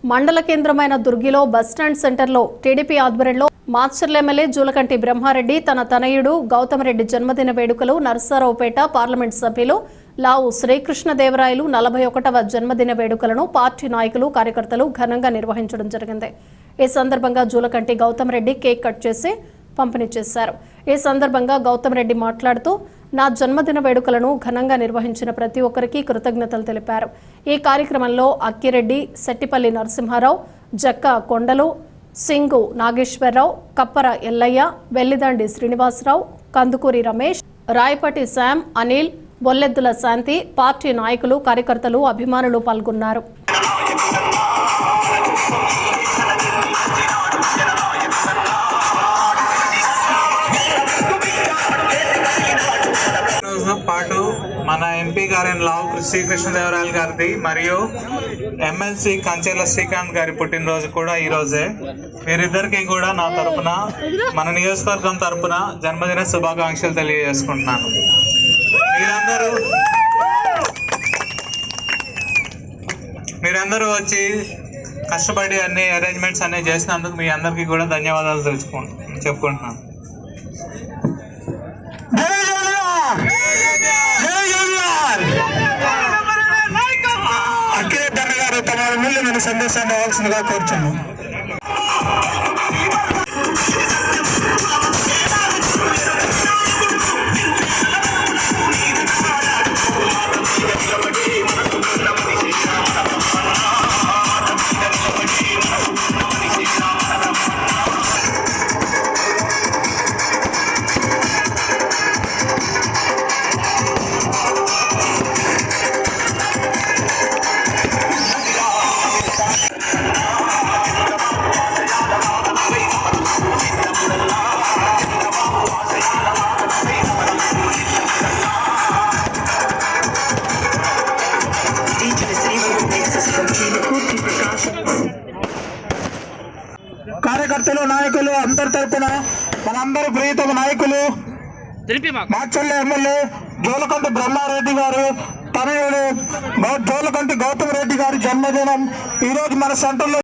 మండల కేంద్రమైన దుర్గిలో బస్టాండ్ సెంటర్లో టీడీపీ ఆధ్వర్యంలో మాచర్ల ఎమ్మెల్యే జూలకంటి బ్రహ్మారెడ్డి తన తనయుడు గౌతమరెడ్డి జన్మదిన వేడుకలు, నర్సారావుపేట పార్లమెంట్ సభ్యులు లావు శ్రీకృష్ణదేవరాయలు 41వ జన్మదిన వేడుకలను పార్టీ నాయకులు, కార్యకర్తలు ఘనంగా నిర్వహించడం జరిగింది. ఈ సందర్భంగా జూలకంటి గౌతమరెడ్డి కేక్ కట్ చేసి పంపిణీ చేశారు. ఈ సందర్భంగా గౌతమరెడ్డి మాట్లాడుతూ, నా జన్మదిన వేడుకలను ఘనంగా నిర్వహించిన ప్రతి ఒక్కరికి కృతజ్ఞతలు తెలిపారు. ఈ కార్యక్రమంలో అక్కిరెడ్డి, సెట్టిపల్లి నరసింహారావు, జక్క కొండలు, సింగు నాగేశ్వరరావు, కప్పర ఎల్లయ్య, వెల్లిదండి శ్రీనివాసరావు, కందుకూరి రమేష్, రాయపటి శామ్, అనిల్, బొల్లెద్దుల శాంతి, పార్టీ నాయకులు, కార్యకర్తలు, అభిమానులు పాల్గొన్నారు. పాటు మన ఎంపీ గారైన లావు శ్రీకృష్ణదేవరాయలు గారిది మరియు ఎమ్మెల్సీ కంచెల శ్రీకాంత్ గారి పుట్టినరోజు కూడా ఈ రోజే. వీరిద్దరికి కూడా నా తరపున, మన నియోజకవర్గం తరపున జన్మదిన శుభాకాంక్షలు తెలియజేసుకుంటున్నాను. మీరందరూ వచ్చి కష్టపడి అన్ని అరేంజ్మెంట్స్ అన్ని చేసినందుకు మీ అందరికీ కూడా ధన్యవాదాలు చెప్పుకుంటున్నాను. అక్కిరెడ్డి అన్న గారు తమ అమూల్యమైన సందేశాన్ని ఇవ్వాల్సిందిగా కోరుచున్నాను. కార్యకర్తలు, నాయకులు అందరి తరపున మనందరి ప్రియతమ నాయకులు మాచర్ల ఎమ్మెల్యే జూలకంటి బ్రహ్మారెడ్డి గారు తనయుడు జూలకంటి గౌతమ్ రెడ్డి గారి జన్మదినం ఈరోజు మన సెంటర్లో